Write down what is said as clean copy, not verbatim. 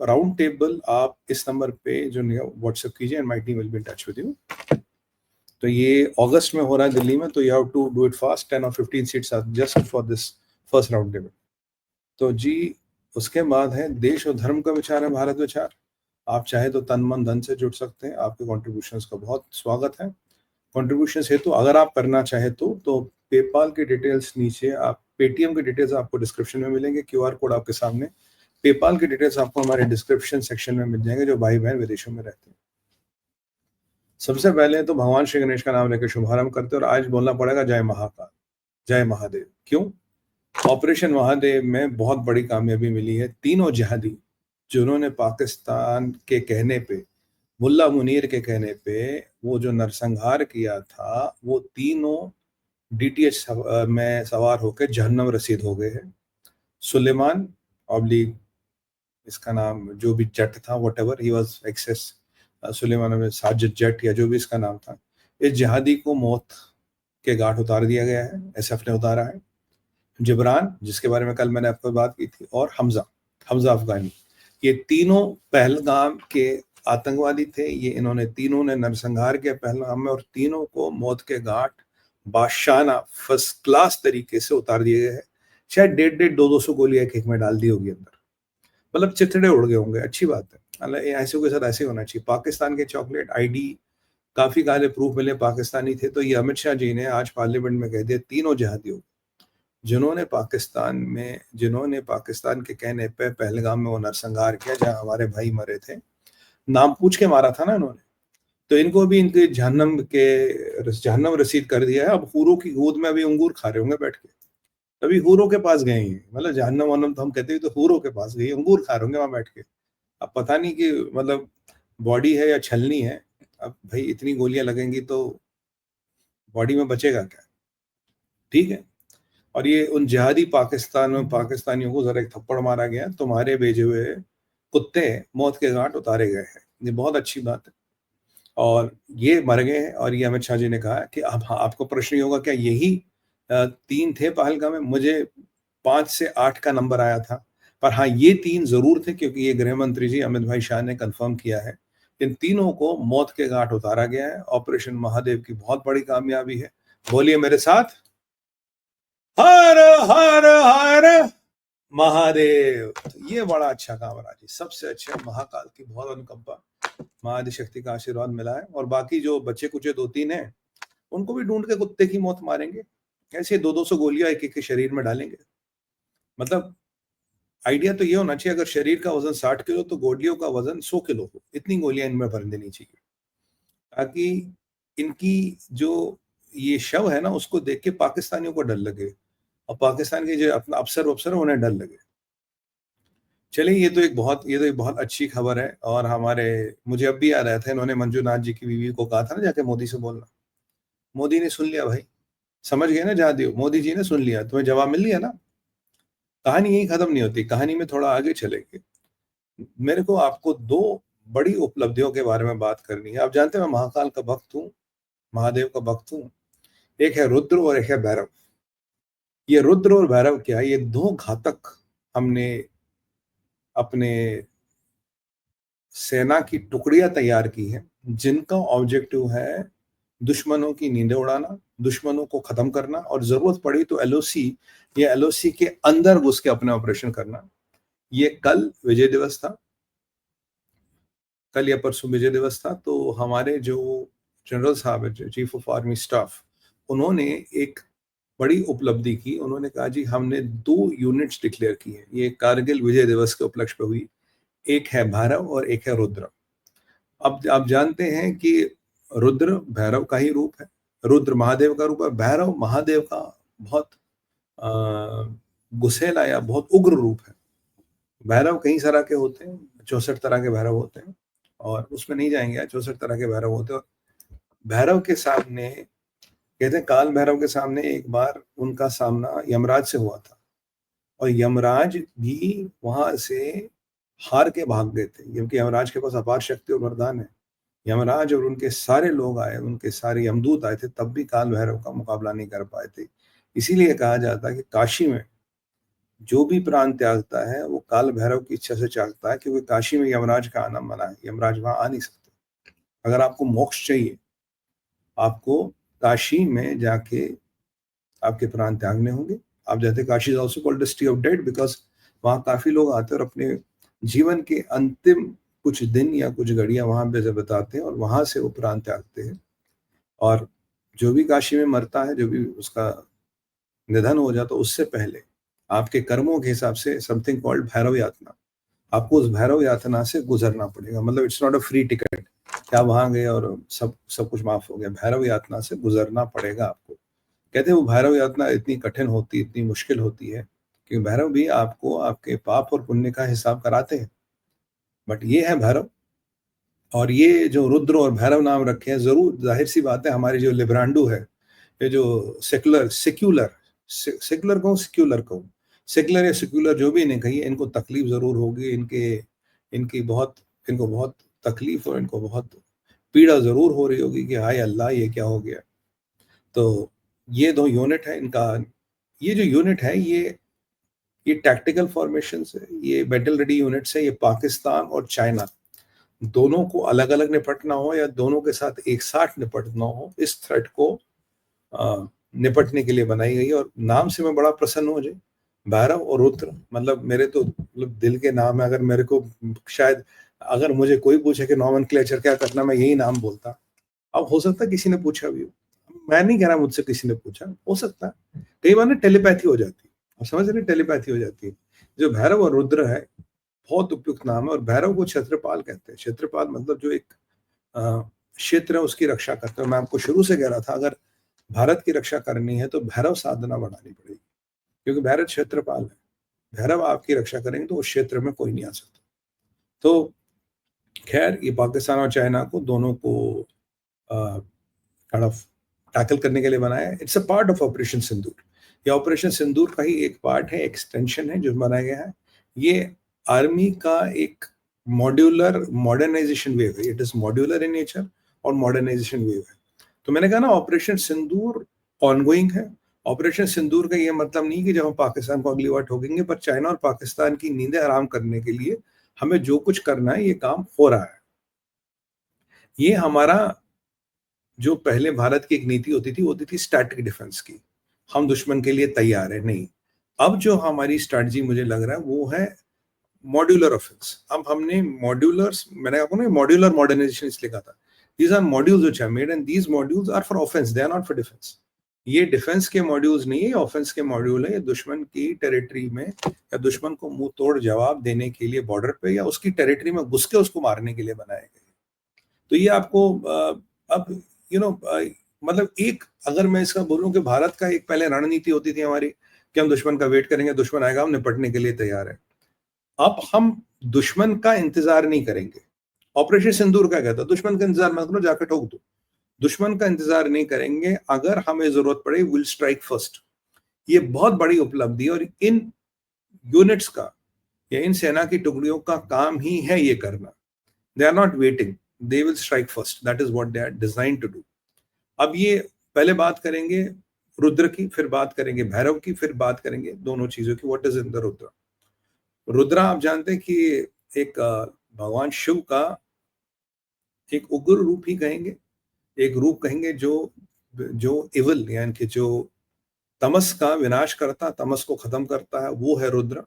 Round table आप इस number पे जो व्हाट्सएप कीजिए and my team will be in touch with you. तो ये अगस्त में हो रहा है दिल्ली में, तो you have to do it fast. 10 और 15 seats are just for this first round table. तो जी उसके बाद है देश और धर्म का विचार है भारत विचार। आप चाहे तो तन मन धन से जुड़ सकते हैं, आपके कॉन्ट्रीब्यूशंस का बहुत स्वागत है। कॉन्ट्रीब्यूशंस हेतु अगर आप करना चाहे तो पेपाल की डिटेल्स नीचे, आप पेटीएम की डिटेल्स आपको डिस्क्रिप्शन में मिलेंगे, क्यूआर कोड आपके सामने। पेपाल की डिटेल्स आपको हमारे डिस्क्रिप्शन सेक्शन में मिल जाएंगे जो भाई बहन विदेशों में रहते हैं। सबसे पहले तो भगवान श्री गणेश का नाम लेकर शुभारंभ करते हैं और आज बोलना पड़ेगा जय महाकाल, जय महादेव। क्यों? ऑपरेशन महादेव में बहुत बड़ी कामयाबी मिली है। तीनों जिहादी जिन्होंने पाकिस्तान के कहने पे, मुल्ला मुनीर के कहने पे वो जो नरसंहार किया था, वो तीनों डीटीएच में सवार होकर जहन्नम रसीद हो गए हैं। सुलेमान ऑब्लिक इसका नाम जो भी जट था, whatever he was access Suleman में साजिद जट या जो भी इसका नाम था, इस जिहादी को मौत के घाट उतार दिया गया है, एसएफ ने उतारा है। जिब्रान जिसके बारे में कल मैंने आपको बात की थी, और हमजा अफगानी, ये तीनों पहलगाम के आतंकवादी थे। ये इन्होंने तीनों ने नरसंहार किया पहलगाम में और तीनों को मौत के घाट बादशाना फर्स्ट क्लास तरीके से उतार दिए गए हैं। शायद 150-200 गोलियां एक में डाल दी होगी अंदर, मतलब चिथड़े उड़ गए होंगे। अच्छी बात है, ऐसे के साथ ऐसे होना चाहिए। पाकिस्तान के चॉकलेट आईडी काफी काले प्रूफ मिले पाकिस्तानी थे, तो ये अमित शाह जी ने आज पार्लियामेंट में कह दिया तीनों जिहादियों जिन्होंने पाकिस्तान के कहने पे पहलगाम में वो नरसंहार किया जहां हमारे भाई मरे थे, नाम पूछ के मारा था ना इन्होंने, तो इनको भी इनके जहन्नम रसीद कर दिया है। अब हूरों की गोद में अभी अंगूर खा रहे होंगे बैठ के, तभी हूरों के पास गए हैं। मतलब जहन्नम वन्नम तो हम कहते हैं, तो हूरों के पास गए, अंगूर खा रहे होंगे वहां बैठ के। अब पता नहीं कि मतलब बॉडी है या छलनी है। अब भाई इतनी गोलियां लगेंगी तो बॉडी में बचेगा क्या? ठीक है। और ये उन जिहादी पाकिस्तानियों को जरा एक थप्पड़ मारा गया, तुम्हारे भेजे हुए कुत्ते मौत के घाट उतारे गए हैं। ये बहुत अच्छी बात है। और ये मर गए हैं। और ये अमित शाह जी ने कहा कि अब हाँ, आपको प्रश्न ये होगा क्या यही 3 थे पहलगाम में? मुझे 5 से 8 का नंबर आया था, पर हाँ ये 3 जरूर थे, क्योंकि ये गृह मंत्री जी अमित भाई शाह ने कंफर्म किया है। इन तीनों को मौत के घाट उतारा गया है। ऑपरेशन महादेव की बहुत बड़ी कामयाबी है। बोलिए मेरे साथ, हर हर हर महादेव। तो ये बड़ा अच्छा काम रहा जी, सबसे अच्छे महाकाल की बहुत अनुकंपा, महादिशक्ति का आशीर्वाद मिला है। और बाकी जो बच्चे कुचे 2-3 हैं उनको भी ढूंढ के कुत्ते की मौत मारेंगे। ऐसे 200-200 गोलियां एक के शरीर में डालेंगे। मतलब आइडिया तो ये होना चाहिए, अगर शरीर का वजन 60 किलो तो गोलियों का वजन 100 किलो हो, इतनी गोलियां इनमें भर देनी चाहिए, ताकि इनकी जो ये शव है ना उसको देख के पाकिस्तानियों को डर लगे और पाकिस्तान के जो अपना अफसर उन्हें डर लगे। चलिए, ये तो एक बहुत अच्छी खबर है। और मुझे अब भी याद आया था, इन्होंने मंजूनाथ जी की बीवी को कहा था ना जाके मोदी से बोलना। मोदी ने सुन लिया भाई, समझ गए ना जहादियो, मोदी जी ने सुन लिया, तुम्हें जवाब मिल लिया ना। कहानी यही खत्म नहीं होती, कहानी में थोड़ा आगे चलेंगे। मेरे को आपको 2 बड़ी उपलब्धियों के बारे में बात करनी है। आप जानते हैं मैं महाकाल का भक्त हूँ, महादेव का भक्त हूँ। एक है रुद्र और एक है भैरव। ये रुद्र और भैरव क्या है? ये 2 घातक हमने अपने सेना की टुकड़ियां तैयार की हैं, जिनका ऑब्जेक्टिव है दुश्मनों की नींदें उड़ाना, दुश्मनों को खत्म करना, और जरूरत पड़ी तो एलओसी के अंदर घुस के अपने ऑपरेशन करना। ये कल विजय दिवस था, कल या परसों विजय दिवस था। तो हमारे जो जनरल साहब है, चीफ ऑफ आर्मी स्टाफ, उन्होंने एक बड़ी उपलब्धि की। उन्होंने कहा जी हमने 2 यूनिट्स डिक्लेयर की हैं, ये कारगिल विजय दिवस के उपलक्ष्य पे हुई। एक है भैरव और एक है रुद्र। अब आप जानते हैं कि रुद्र भैरव का ही रूप है, रुद्र महादेव का रूप है, भैरव महादेव का बहुत गुस्सेला या बहुत उग्र रूप है। भैरव कई तरह के होते हैं, 64 तरह के भैरव होते हैं, और उसमें नहीं जाएंगे। 64 तरह के भैरव होते हैं। भैरव के सामने, कहते हैं काल भैरव के सामने एक बार उनका सामना यमराज से हुआ था, और यमराज भी वहां से हार के भाग गए थे, क्योंकि यमराज के पास अपार शक्ति और वरदान है। यमराज और उनके सारे लोग आए, उनके सारे यमदूत आए थे, तब भी काल भैरव का मुकाबला नहीं कर पाए थे। इसीलिए कहा जाता है कि काशी में जो भी प्राण त्यागता है वो काल भैरव की इच्छा से त्यागता है, क्योंकि काशी में यमराज का आना मना है, यमराज वहां आ नहीं सकते। अगर आपको मोक्ष चाहिए, आपको काशी में जाके आपके प्राण त्यागने होंगे। आप जाते, Kashi is also called the city of dead, because वहां काफी लोग आते हैं और अपने जीवन के अंतिम कुछ दिन या कुछ घड़ियां वहां पे बताते हैं और वहां से वो प्राण त्यागते हैं। और जो भी काशी में मरता है, जो भी उसका निधन हो जाता, उससे पहले आपके कर्मों के हिसाब से समथिंग कॉल्ड भैरव यातना, आपको उस भैरव यातना से गुजरना पड़ेगा। मतलब it's not a free ticket कि आप वहां गए और सब सब कुछ माफ हो गया। भैरव यातना से गुजरना पड़ेगा आपको। कहते हैं वो भैरव यातना इतनी कठिन होती, इतनी मुश्किल होती है कि भैरव भी आपको आपके पाप और पुण्य का हिसाब कराते हैं। बट ये है भैरव। और ये जो रुद्र और भैरव नाम रखे हैं, जरूर जाहिर सी बात है, हमारी जो लिब्रांडो है, ये जो सेकुलर सेक्युलर सेकुलर कहूँ सेक्युलर कहूँ, सेकुलर या सेक्युलर जो भी इन्हें कहिए, इनको तकलीफ जरूर होगी। इनकी बहुत इनको बहुत तकलीफ और इनको बहुत पीड़ा जरूर हो रही होगी कि हाय अल्लाह ये क्या हो गया। तो ये दो यूनिट है इनका। ये जो यूनिट है, ये टैक्टिकल फॉर्मेशन है, ये बैटल रेडी यूनिट्स है। ये पाकिस्तान और चाइना दोनों को अलग अलग निपटना हो या दोनों के साथ एक साथ निपटना हो, इस थ्रेट को निपटने के लिए बनाई गई है। और नाम से मैं बड़ा प्रसन्न हूँ। मुझे भैरव और रुद्र, मतलब मेरे तो मतलब दिल के नाम है। अगर मेरे को शायद अगर मुझे कोई पूछे कि नॉमेनक्लेचर क्या करना, मैं यही नाम बोलता। अब हो सकता है किसी ने पूछा भी हो, मैं नहीं कह रहा मुझसे किसी ने पूछा, हो सकता है। कई बार ना टेलीपैथी हो जाती है, आप समझ रहे, टेलीपैथी हो जाती है। जो भैरव और रुद्र है, बहुत उपयुक्त नाम है। और भैरव को क्षेत्रपाल कहते हैं। क्षेत्रपाल मतलब जो एक क्षेत्र है उसकी रक्षा करते हैं। मैं आपको शुरू से कह रहा था, अगर भारत की रक्षा करनी है तो भैरव साधना बढ़ानी पड़ेगी, क्योंकि भैरव क्षेत्रपाल है। भैरव आपकी रक्षा करेंगे तो उस क्षेत्र में कोई नहीं आ सकता। तो खैर, ये पाकिस्तान और चाइना को दोनों को काइंड ऑफ टैकल करने के लिए बनाया है। It's a part of operation Sindoor. ये ऑपरेशन सिंदूर का ही एक पार्ट है, एक्सटेंशन है जो बनाया गया है। ये आर्मी का एक मॉड्यूलर मॉडर्नाइजेशन वेव है। It is modular in nature और मॉडर्नाइजेशन वेव है। तो मैंने कहा ना, ऑपरेशन सिंदूर ऑनगोइंग है। ऑपरेशन सिंदूर का ये मतलब नहीं कि जब हम पाकिस्तान को अगली बार ठोकेंगे, पर चाइना और पाकिस्तान की नींदें हराम करने के लिए हमें जो कुछ करना है, ये काम हो रहा है। ये हमारा जो पहले भारत की एक नीति होती थी, वो होती थी स्टैटिक डिफेंस की, हम दुश्मन के लिए तैयार है। नहीं, अब जो हमारी स्ट्रैटेजी मुझे लग रहा है वो है मॉड्यूलर ऑफेंस। अब हमने मॉड्यूलर्स, मैंने आपको ना मॉड्यूलर मॉडर्नाइजेशन इसलिए कहा था, these are modules which are made and these modules are for offence, they are not for defence. ये डिफेंस के मॉड्यूल्स नहीं है, ऑफेंस के मॉड्यूल है। ये दुश्मन की टेरिटरी में या दुश्मन को मुंह तोड़ जवाब देने के लिए बॉर्डर पे या उसकी टेरिटरी में घुस के उसको मारने के लिए बनाए गए। तो ये आपको अब यू नो मतलब एक, अगर मैं इसका बोलूं कि भारत का एक पहले रणनीति होती थी हमारी कि हम दुश्मन का वेट करेंगे, दुश्मन आएगा, हम निपटने के लिए तैयार है। अब हम दुश्मन का इंतजार नहीं करेंगे। ऑपरेशन सिंदूर क्या कहता है, दुश्मन का इंतजार मत करो, जाकर ठोक दो। दुश्मन का इंतजार नहीं करेंगे, अगर हमें जरूरत पड़े विल स्ट्राइक फर्स्ट। ये बहुत बड़ी उपलब्धि है और इन यूनिट्स का या इन सेना की टुकड़ियों का काम ही है ये करना। They are not waiting, they will strike first, that is what they are designed to do. अब ये पहले बात करेंगे रुद्र की, फिर बात करेंगे भैरव की, फिर बात करेंगे दोनों चीजों की। What is in the Rudra? Rudra आप जानते हैं कि एक भगवान शिव का एक उग्र रूप ही कहेंगे, एक रूप कहेंगे जो जो इवल यानी कि जो तमस का विनाश करता, तमस को खत्म करता है, वो है रुद्र।